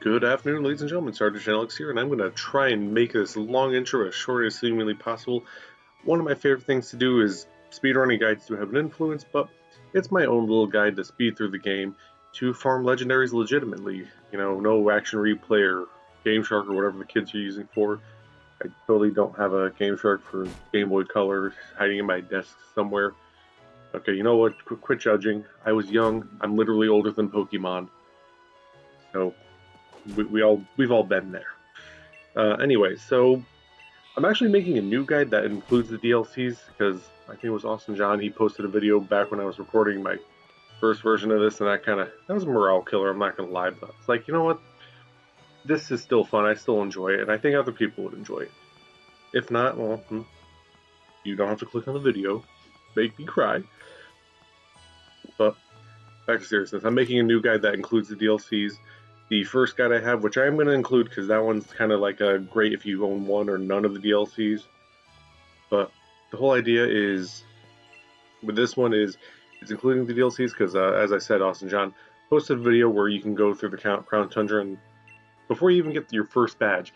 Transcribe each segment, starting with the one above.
Good afternoon, ladies and gentlemen. Sergeant Alex here, and I'm going to try and make this long intro as short as humanly possible. One of my favorite things to do is speedrunning guides do have an influence, but it's my own little guide to speed through the game to farm legendaries legitimately. You know, no action replay or Game Shark or whatever the kids are using for. I totally don't have a Game Shark for Game Boy Color hiding in my desk somewhere. Okay, you know what? Quit judging. I was young. I'm literally older than Pokémon. So we've all been there. Anyway, so I'm actually making a new guide that includes the DLCs because I think it was Austin John. He posted a video back when I was recording my first version of this, and that was a morale killer. I'm not gonna lie, but it's like, you know what? This is still fun. I still enjoy it, and I think other people would enjoy it. If not, well, you don't have to click on the video. Make me cry. But back to seriousness. I'm making a new guide that includes the DLCs. The first guide I have, which I am going to include because that one's kind of like a great if you own one or none of the DLCs. But the whole idea is, with this one is, it's including the DLCs because, as I said, Austin John posted a video where you can go through the Crown Tundra and before you even get your first badge,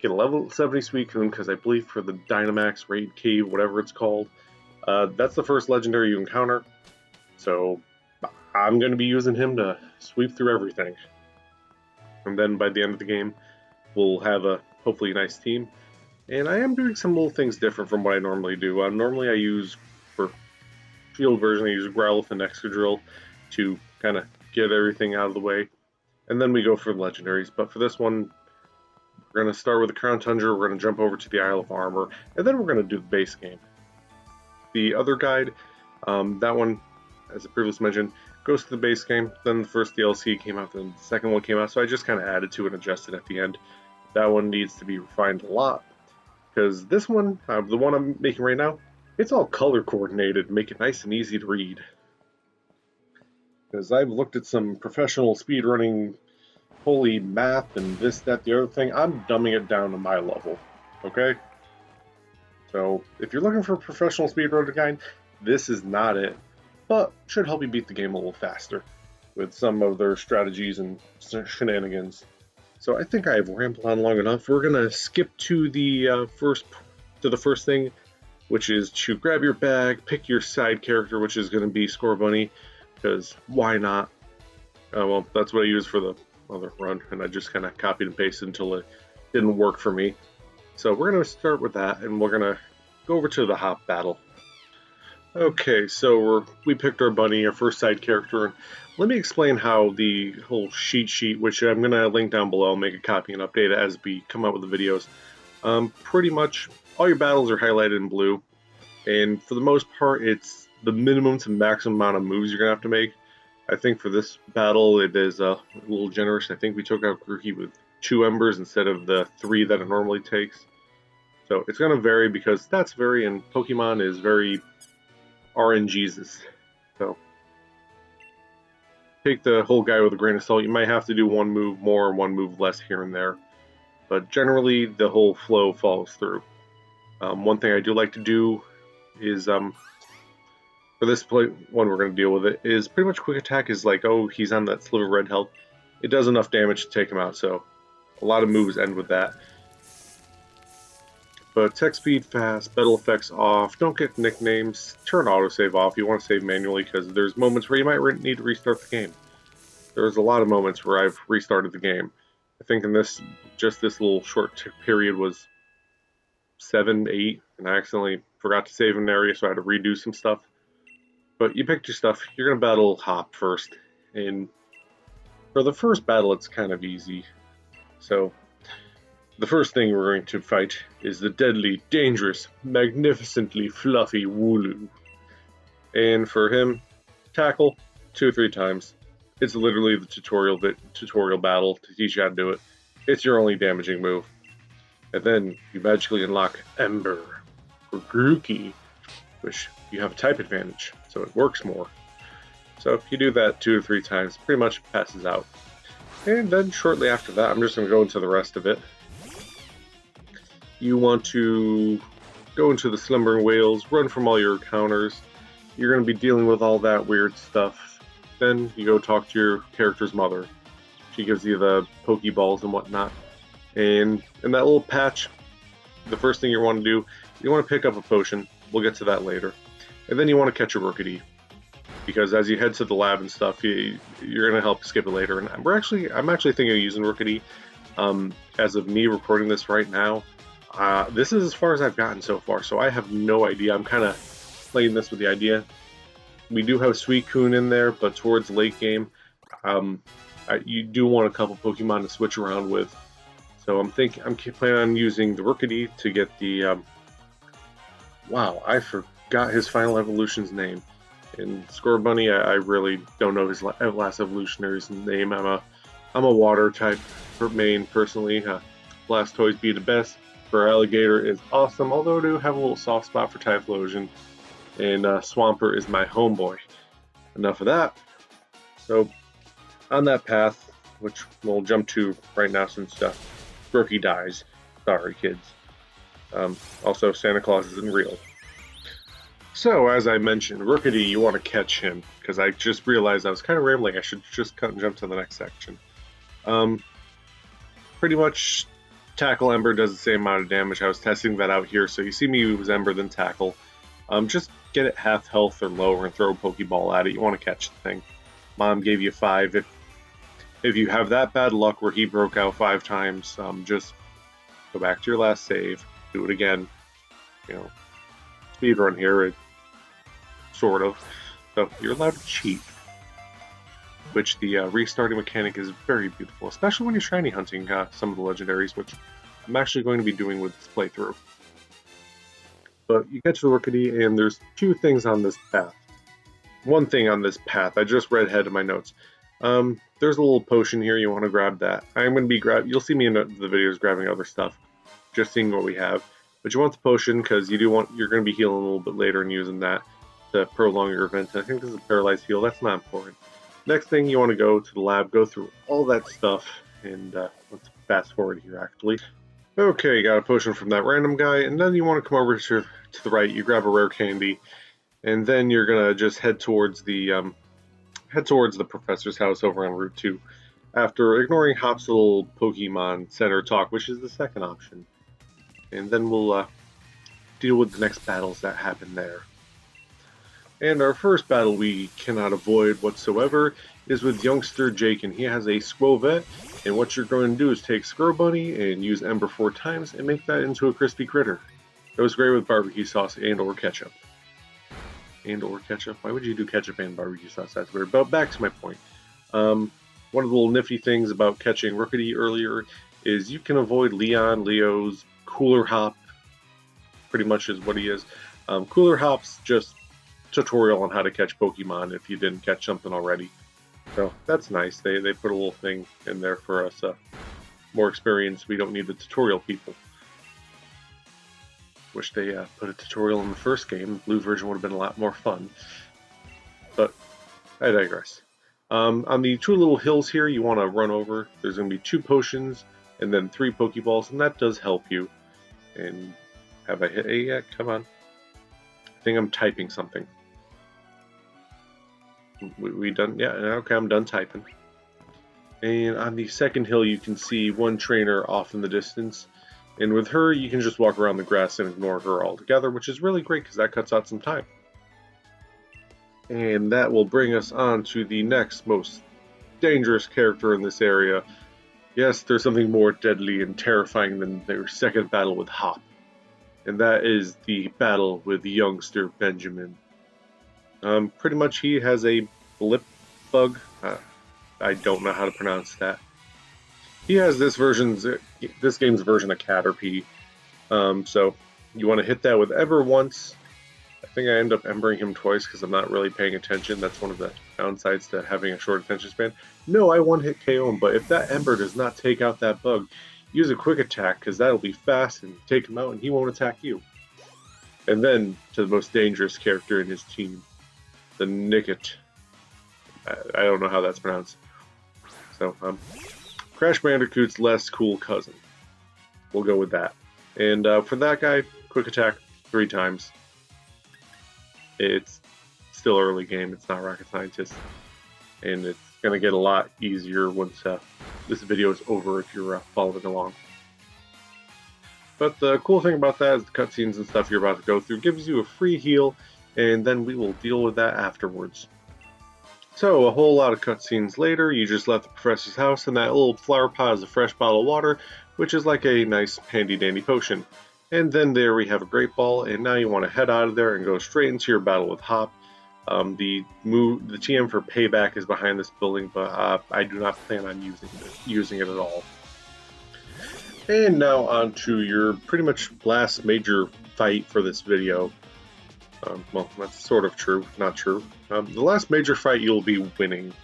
get a level 70 Suicune because I believe for the Dynamax Raid Cave, whatever it's called, that's the first legendary you encounter. So I'm going to be using him to sweep through everything. And then by the end of the game, we'll have a hopefully nice team. And I am doing some little things different from what I normally do. Normally I use, for field version, I use Growlithe and Excadrill to kind of get everything out of the way. And then we go for the legendaries. But for this one, we're going to start with the Crown Tundra, we're going to jump over to the Isle of Armor, and then we're going to do the base game. The other guide, that one, as I previously mentioned, goes to the base game, then the first DLC came out, then the second one came out, so I just kind of added to it and adjusted at the end. That one needs to be refined a lot, because this one, the one I'm making right now, it's all color coordinated, make it nice and easy to read. Because I've looked at some professional speedrunning, holy math and this, that, the other thing, I'm dumbing it down to my level, okay? So, if you're looking for a professional speedrunner guide, this is not it. But should help you beat the game a little faster with some of their strategies and shenanigans. So I think I have rambled on long enough. We're gonna skip to the first thing, which is to grab your bag, pick your side character, which is gonna be Score Bunny, because why not? Well, that's what I used for the other run, and I just kind of copied and pasted until it didn't work for me. So we're gonna start with that, and we're gonna go over to the hop battle. Okay, so we picked our bunny, our first side character. Let me explain how the whole cheat sheet, which I'm going to link down below, make a copy and update it as we come out with the videos. Pretty much all your battles are highlighted in blue, and for the most part, it's the minimum to maximum amount of moves you're going to have to make. I think for this battle, it is a little generous. I think we took out Grookey with 2 embers instead of the 3 that it normally takes. So it's going to vary because stats vary, and Pokemon is very RNGesus. So take the whole guy with a grain of salt. You might have to do one move more, one move less here and there, but generally the whole flow follows through. One thing I do like to do is for this one we're going to deal with it is pretty much quick attack is like, oh, he's on that sliver of red health. It does enough damage to take him out, so a lot of moves end with that. But attack speed fast, battle effects off, don't get nicknames, turn autosave off. You want to save manually because there's moments where you might need to restart the game. There's a lot of moments where I've restarted the game. I think in this little short period was 7, 8, and I accidentally forgot to save an area, so I had to redo some stuff. But you picked your stuff, you're going to battle Hop first, and for the first battle it's kind of easy. So the first thing we're going to fight is the deadly, dangerous, magnificently fluffy Wooloo. And for him, tackle 2 or 3 times. It's literally the tutorial battle to teach you how to do it. It's your only damaging move. And then you magically unlock Ember for Grookey, which you have a type advantage, so it works more. So if you do that 2 or 3 times, pretty much passes out. And then shortly after that, I'm just going to go into the rest of it. You want to go into the Slumbering Whales, run from all your encounters. You're going to be dealing with all that weird stuff. Then you go talk to your character's mother. She gives you the Pokeballs and whatnot. And in that little patch, the first thing you want to do, you want to pick up a potion. We'll get to that later. And then you want to catch a Rookity, because as you head to the lab and stuff, you're going to help skip it later. And I'm actually thinking of using Rookity. As of me recording this right now, this is as far as I've gotten so far, so I have no idea. I'm kind of playing this with the idea. We do have Suicune in there, but towards late game, you do want a couple Pokemon to switch around with. So I'm planning on using the Rookity to get the. Wow, I forgot his final evolution's name. In Scorbunny, I really don't know his last evolutionary's name. I'm a water type main personally. Blastoise be the best. Alligator is awesome, although I do have a little soft spot for Typhlosion. And Swampert is my homeboy. Enough of that. So, on that path, which we'll jump to right now since Brookie dies. Sorry, kids. Also, Santa Claus isn't real. So, as I mentioned, Rookity, you want to catch him, because I just realized I was kind of rambling. I should just cut and jump to the next section. Pretty much, Tackle Ember does the same amount of damage. I was testing that out here, so you see me use Ember then Tackle. Just get it half health or lower and throw a Pokeball at it. You want to catch the thing. Mom gave you 5. If you have that bad luck where he broke out 5 times, just go back to your last save, do it again. You know, speedrun here, sort of. So you're allowed to cheat, which the restarting mechanic is very beautiful, especially when you're shiny hunting some of the legendaries, which I'm actually going to be doing with this playthrough. But you catch the Rookity, and there's 2 things on this path. One thing on this path, I just read ahead of my notes. There's a little potion here, you want to grab that. I'm going to be you'll see me in the videos grabbing other stuff, just seeing what we have. But you want the potion, because you're going to be healing a little bit later and using that to prolong your event. I think this is a paralyzed heal, that's not important. Next thing, you want to go to the lab, go through all that stuff, and let's fast forward here actually. Okay, got a potion from that random guy, and then you want to come over to the right, you grab a rare candy, and then you're gonna just head towards the professor's house over on Route 2, after ignoring Hop's little Pokemon Center talk, which is the second option. And then we'll deal with the next battles that happen there. And our first battle we cannot avoid whatsoever is with youngster Jake, and he has a Squovet, and what you're going to do is take Scorbunny and use Ember 4 times and make that into a crispy critter. It was great with barbecue sauce and or ketchup. Why would you do ketchup and barbecue sauce? That's weird. But back to my point. One of the little nifty things about catching Rookity earlier is you can avoid Leo's Cooler Hop. Pretty much is what he is. Cooler Hop's just tutorial on how to catch Pokemon if you didn't catch something already. So that's nice. They put a little thing in there for us. More experience. We don't need the tutorial people. Wish they put a tutorial in the first game. The blue version would have been a lot more fun. But I digress. On the 2 little hills here you want to run over. There's going to be 2 potions and then 3 Pokeballs, and that does help you. And have I hit A yet? Come on. I think I'm typing something. We done? Yeah, okay, I'm done typing. And on the second hill you can see one trainer off in the distance. And with her, you can just walk around the grass and ignore her altogether, which is really great because that cuts out some time. And that will bring us on to the next most dangerous character in this area. Yes, there's something more deadly and terrifying than their second battle with Hop. And that is the battle with youngster Benjamin. Pretty much he has a blip bug. I don't know how to pronounce that. He has this game's version of Caterpie. So you want to hit that with Ember once. I think I end up embering him twice because I'm not really paying attention. That's one of the downsides to having a short attention span. No, I one-hit KO him, but if that Ember does not take out that bug, use a quick attack because that'll be fast and take him out and he won't attack you. And then to the most dangerous character in his team, the Nickit. I don't know how that's pronounced. So, Crash Bandicoot's less cool cousin. We'll go with that. And for that guy, quick attack 3 times. It's still early game. It's not rocket scientist, and it's going to get a lot easier once this video is over if you're following along. But the cool thing about that is the cutscenes and stuff you're about to go through gives you a free heal, and then we will deal with that afterwards. So, a whole lot of cutscenes later, you just left the professor's house, and that little flower pot is a fresh bottle of water, which is like a nice handy-dandy potion. And then there we have a great ball, and now you want to head out of there and go straight into your battle with Hop. The TM for payback is behind this building, but I do not plan on using it at all. And now on to your pretty much last major fight for this video. Well, that's sort of true, not true. The last major fight you'll be winning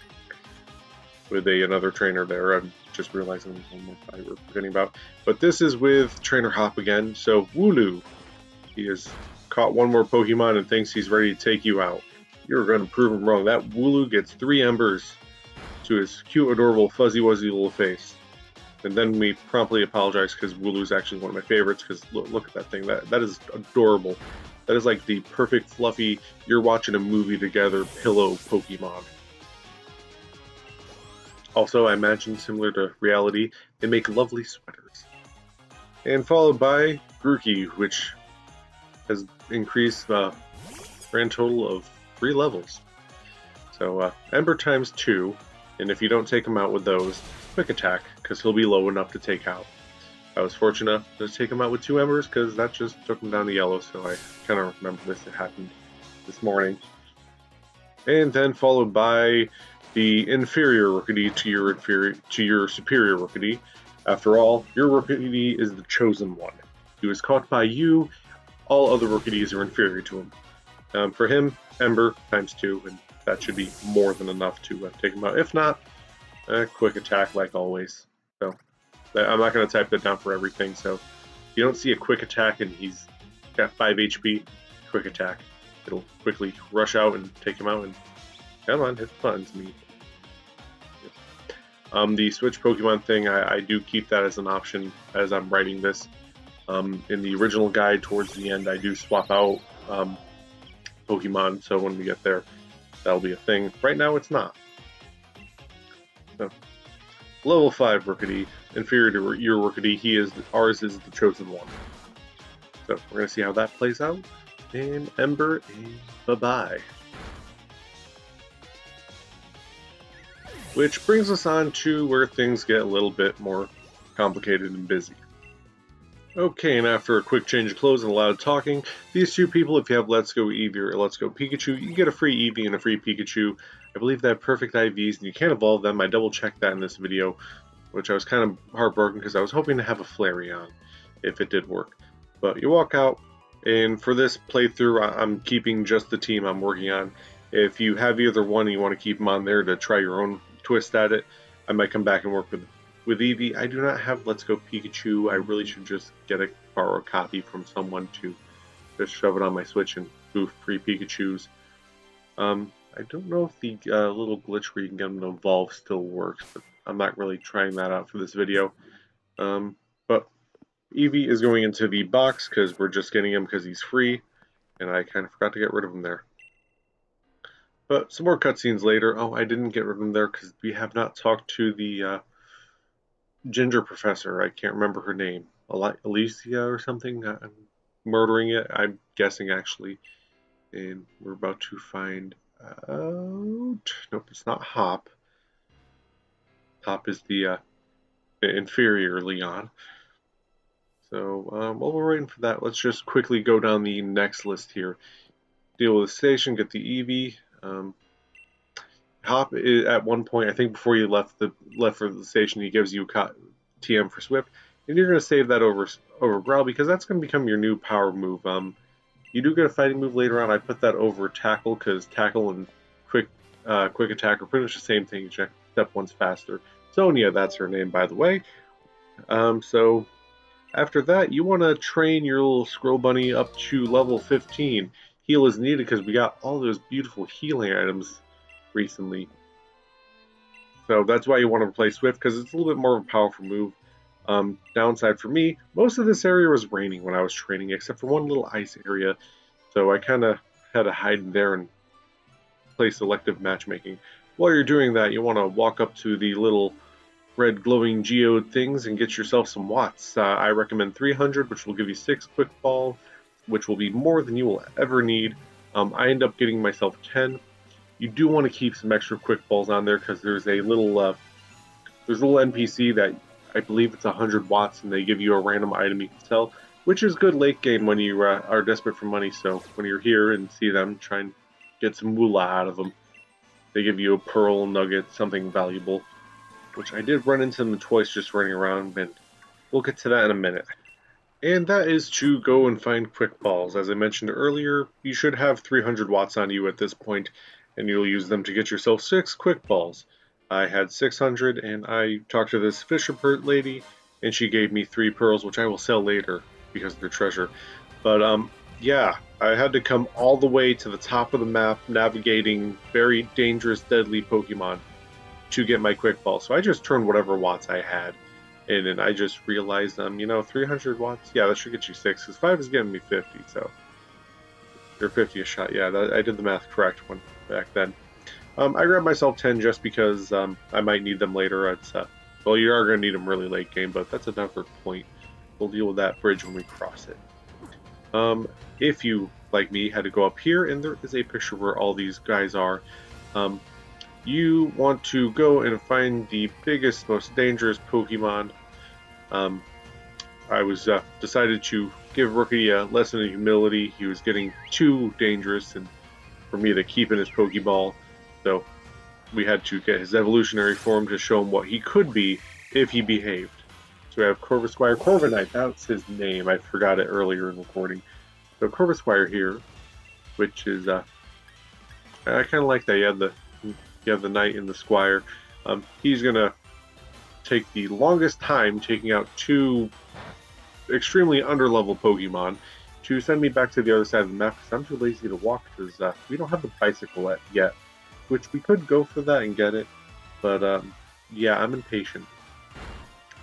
with another trainer there. I'm just realizing there's one more fight we're forgetting about. But this is with Trainer Hop again. So, Wooloo. He has caught one more Pokemon and thinks he's ready to take you out. You're going to prove him wrong. That Wooloo gets 3 embers to his cute, adorable, fuzzy-wuzzy little face. And then we promptly apologize because Wooloo's actually one of my favorites because look at that thing. That is adorable. That is like the perfect, fluffy, you're watching a movie together pillow Pokemon. Also, I imagine similar to reality, they make lovely sweaters. And followed by Grookey, which has increased grand total of 3 levels. So Ember times 2, and if you don't take him out with those, Quick Attack, because he'll be low enough to take out. I was fortunate enough to take him out with 2 embers, because that just took him down to yellow, so I kind of remember this. It happened this morning. And then followed by the inferior Rookidee to your superior Rookidee. After all, your Rookidee is the chosen one. He was caught by you. All other Rookidees are inferior to him. For him, Ember times 2, and that should be more than enough to take him out. If not, Quick Attack like always. So I'm not going to type that down for everything. So if you don't see a Quick Attack and he's got 5 HP, Quick Attack. It'll quickly rush out and take him out. And come on, hit the buttons, me. The switch Pokemon thing, I do keep that as an option as I'm writing this. In the original guide, towards the end, I do swap out Pokemon, so when we get there, that'll be a thing. Right now, it's not. So, level 5 Rookidee, inferior to your Rookidee, ours is the chosen one. So we're going to see how that plays out. And Ember, and bye-bye. Which brings us on to where things get a little bit more complicated and busy. Okay, and after a quick change of clothes and a lot of talking, these 2 people, if you have Let's Go Eevee or Let's Go Pikachu, you get a free Eevee and a free Pikachu. I believe they have perfect IVs, and you can't evolve them. I double-checked that in this video, which I was kind of heartbroken because I was hoping to have a Flareon, if it did work. But you walk out, and for this playthrough, I'm keeping just the team I'm working on. If you have either one and you want to keep them on there to try your own twist at it, I might come back and work with Eevee. I do not have Let's Go Pikachu. I really should just borrow a copy from someone to just shove it on my Switch and boof free Pikachus. I don't know if the little glitch where you can get them to evolve still works, but I'm not really trying that out for this video. But Eevee is going into the box because we're just getting him because he's free, and I kind of forgot to get rid of him there. But some more cutscenes later. Oh, I didn't get rid of him there because we have not talked to the ginger professor. I can't remember her name. Alicia or something? I'm murdering it, I'm guessing, actually. And we're about to find out... Nope, it's not Hop. Hop is the inferior Leon. So, while we're waiting for that, let's just quickly go down the next list here. Deal with the station, get the Eevee. Hop is, at one point, I think before you left for the station, he gives you TM for Swift, and you're going to save that over Growl because that's going to become your new power move. You do get a fighting move later on. I put that over Tackle because Tackle and Quick Attack are pretty much the same thing, except one's faster. Sonia, that's her name, by the way. So after that, you want to train your little Squirrel Bunny up to level 15. Heal is needed because we got all those beautiful healing items recently. So that's why you want to play Swift, because it's a little bit more of a powerful move. Downside for me, most of this area was raining when I was training, except for one little ice area. So I kind of had to hide in there and play selective matchmaking. While you're doing that, you want to walk up to the little red glowing geode things and get yourself some watts. I recommend 300, which will give you 6 quick ball, which will be more than you will ever need. I end up getting myself 10. You do want to keep some extra quick balls on there because there's a little NPC that I believe it's 100 watts, and they give you a random item you can sell, which is good late game when you are desperate for money. So when you're here and see them, try and get some moolah out of them. They give you a pearl, nugget, something valuable, which I did run into them twice just running around, and we'll get to that in a minute. And that is to go and find quick balls. As I mentioned earlier, you should have 300 watts on you at this point, and you'll use them to get yourself 6 quick balls. I had 600, and I talked to this fisher lady, and she gave me 3 pearls, which I will sell later because they're treasure. But yeah, I had to come all the way to the top of the map, navigating very dangerous, deadly Pokemon to get my quick ball. So I just turned whatever watts I had in, and I just realized, 300 watts, yeah, that should get you 6, because 5 is getting me 50, so they're 50 a shot. Yeah, I did the math correct one back then. I grabbed myself 10 just because I might need them later. It's well, you are going to need them really late game, but that's another point. We'll deal with that bridge when we cross it. If you, like me, had to go up here, and there is a picture where all these guys are, you want to go and find the biggest, most dangerous Pokemon. I was decided to give Rookie a lesson in humility. He was getting too dangerous, and for me to keep in his Pokeball, so we had to get his evolutionary form to show him what he could be if he behaved. So we have Corviknight, that's his name. I forgot it earlier in recording. So Corviknight here, which is I kind of like that. You have the knight and the squire. He's gonna take the longest time taking out 2 extremely underleveled Pokemon to send me back to the other side of the map because I'm too lazy to walk because we don't have the bicycle yet, which we could go for that and get it, but yeah, I'm impatient.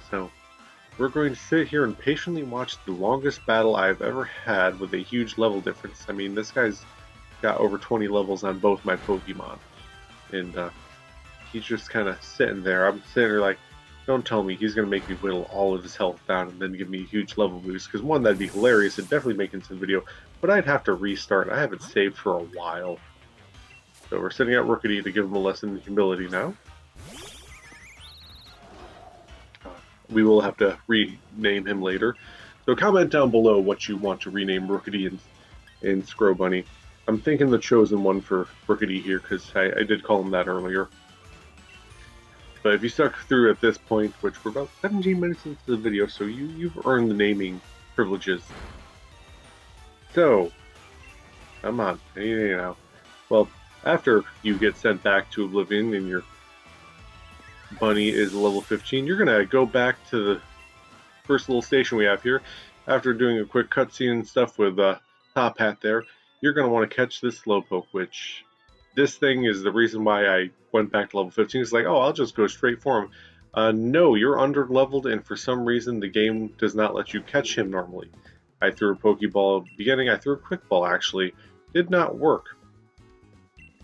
So we're going to sit here and patiently watch the longest battle I've ever had with a huge level difference. I mean, this guy's got over 20 levels on both my Pokemon, and he's just kind of sitting there. I'm sitting there like, don't tell me he's going to make me whittle all of his health down and then give me a huge level boost, because one, that'd be hilarious and definitely make it into the video, but I'd have to restart. I haven't saved for a while. So we're sending out Rookity to give him a lesson in humility now. We will have to rename him later. So comment down below what you want to rename Rookity and Scrobunny. I'm thinking the chosen one for Rookity here, because I did call him that earlier. But if you stuck through at this point, which we're about 17 minutes into the video, so you've earned the naming privileges. So, come on, you know. Well, after you get sent back to Oblivion and your bunny is level 15, you're going to go back to the first little station we have here. After doing a quick cutscene and stuff with Top Hat there, you're going to want to catch this Slowpoke, which this thing is the reason why I went back to level 15. It's like, oh, I'll just go straight for him. No, you're under-leveled, and for some reason the game does not let you catch him normally. I threw a Pokeball at the beginning. I threw a Quick Ball, actually. Did not work.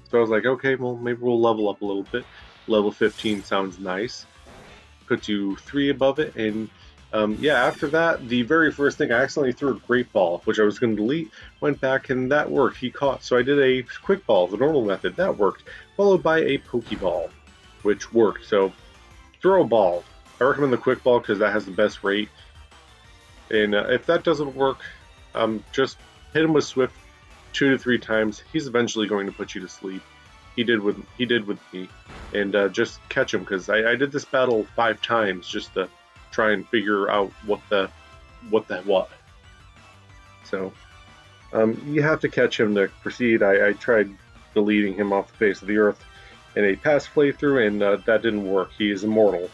So I was like, okay, well, maybe we'll level up a little bit. Level 15 sounds nice. Puts you 3 above it, and yeah, after that, the very first thing, I accidentally threw a Great Ball, which I was going to delete, went back, and that worked. He caught, so I did a Quick Ball, the normal method, that worked, followed by a Pokeball, which worked. So, throw a ball. I recommend the Quick Ball because that has the best rate, and if that doesn't work, just hit him with Swift 2 to 3 times. He's eventually going to put you to sleep. He did with me, and just catch him, because I did this battle 5 times just to try and figure out what. So you have to catch him to proceed. I tried deleting him off the face of the earth in a past playthrough, and that didn't work. He is immortal.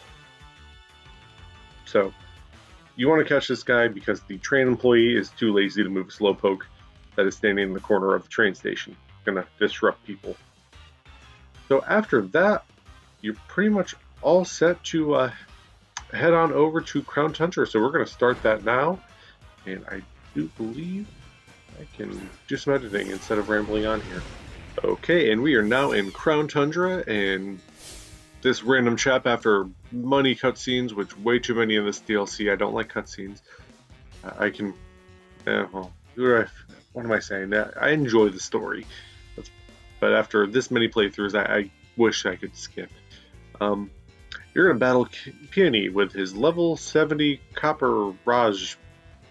So you want to catch this guy because the train employee is too lazy to move a Slowpoke that is standing in the corner of the train station. Gonna disrupt people. So after that, you're pretty much all set to head on over to Crown Tundra. So we're going to start that now, and I do believe I can do some editing instead of rambling on here. Okay, and we are now in Crown Tundra, and this random chap after money cutscenes, which way too many in this DLC. I don't like cutscenes. I can, well, what am I saying? I enjoy the story, but after this many playthroughs, I wish I could skip. You're gonna battle Peony with his level 70 Copper Raj.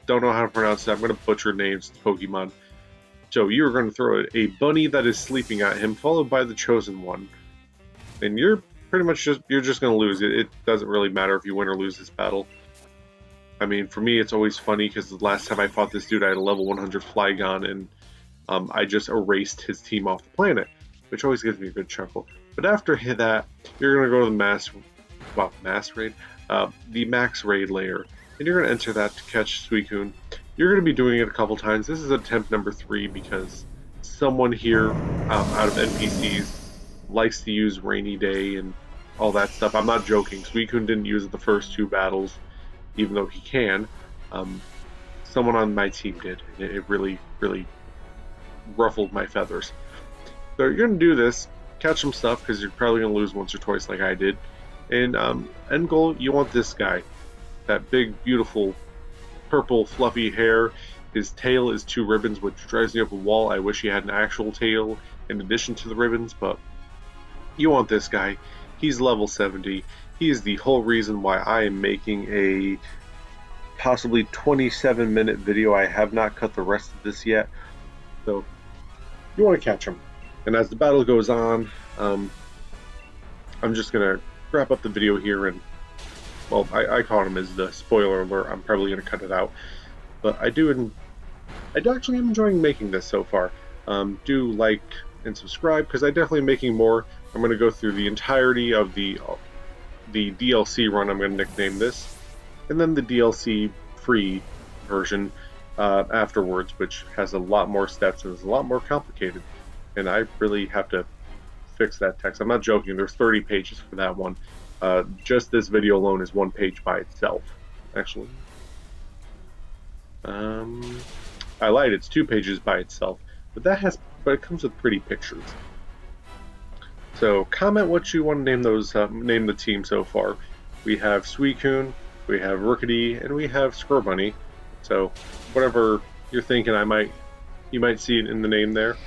Don't know how to pronounce that. I'm gonna butcher names. Pokemon. So you are going to throw a bunny that is sleeping at him, followed by the chosen one, and you're pretty much just going to lose. It doesn't really matter if you win or lose this battle. I mean, for me, it's always funny because the last time I fought this dude, I had a level 100 Flygon, and I just erased his team off the planet, which always gives me a good chuckle. But after that, you're going to go to the max raid layer, and you're going to enter that to catch Suicune. You're going to be doing it a couple times. This is attempt number 3 because someone here out of NPCs likes to use Rainy Day and all that stuff. I'm not joking. Suicune didn't use it the first 2 battles, even though he can. Someone on my team did. It really, really ruffled my feathers. So you're going to do this, catch some stuff because you're probably going to lose once or twice like I did. And end goal, you want this guy. That big, beautiful purple fluffy hair. His tail is 2 ribbons, which drives me up a wall. I wish he had an actual tail in addition to the ribbons, but you want this guy. He's level 70. He is the whole reason why I am making a possibly 27-minute video. I have not cut the rest of this yet, so you want to catch him. And as the battle goes on, I'm just gonna wrap up the video here and, well, I call him as the spoiler alert. I'm probably going to cut it out, but I actually am enjoying making this so far. Do like and subscribe because I definitely am making more. I'm going to go through the entirety of the DLC run. I'm going to nickname this, and then the DLC free version afterwards, which has a lot more steps and is a lot more complicated. And I really have to fix that text. I'm not joking. There's 30 pages for that one. Just this video alone is 1 page by itself, actually. I lied, it's 2 pages by itself, but it comes with pretty pictures. So comment what you want to name those, name the team so far. We have Suicune, we have Rookity, and we have Squirrelbunny. So whatever you're thinking, you might see it in the name there.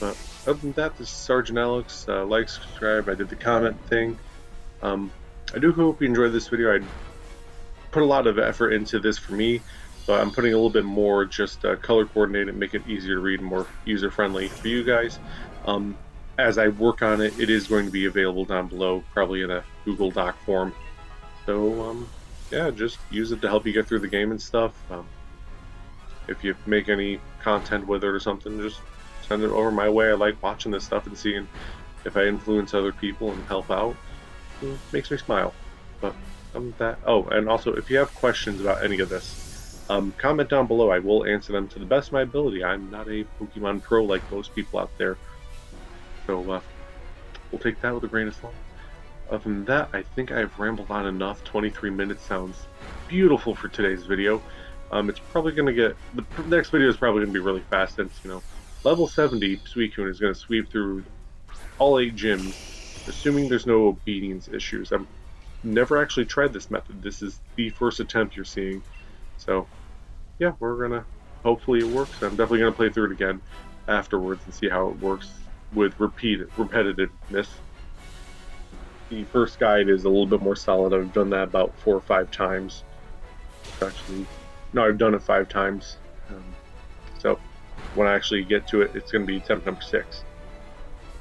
But other than that, this is Sergeant Alex. Like, subscribe. I did the comment thing. I do hope you enjoyed this video. I put a lot of effort into this for me, but I'm putting a little bit more just color coordinated, make it easier to read and more user friendly for you guys. As I work on it, it is going to be available down below, probably in a Google Doc form. So yeah, just use it to help you get through the game and stuff. If you make any content with it or something, just send it over my way. I like watching this stuff and seeing if I influence other people and help out. It makes me smile. But and also if you have questions about any of this, comment down below. I will answer them to the best of my ability. I'm not a Pokemon pro like most people out there, so we'll take that with a grain of salt. Other than that, I think I've rambled on enough. 23 minutes sounds beautiful for today's video. It's probably going to get, the next video is probably going to be really fast since, level 70 Suicune is going to sweep through all 8 gyms, assuming there's no obedience issues. I've never actually tried this method. This is the first attempt you're seeing. So, yeah, hopefully it works. I'm definitely going to play through it again afterwards and see how it works with repetitiveness. The first guide is a little bit more solid. I've done that about 4 or 5 times. Actually, no, I've done it 5 times. So, when I actually get to it, it's going to be attempt number 6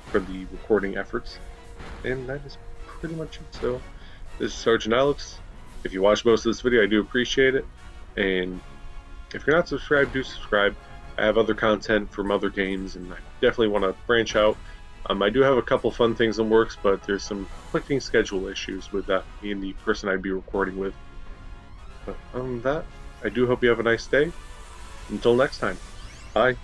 for the recording efforts. And that is pretty much it. So, this is Sergeant Alex. If you watched most of this video, I do appreciate it. And if you're not subscribed, do subscribe. I have other content from other games, and I definitely want to branch out. I do have a couple fun things in works, but there's some conflicting schedule issues with me and the person I'd be recording with. But other than that, I do hope you have a nice day. Until next time, bye.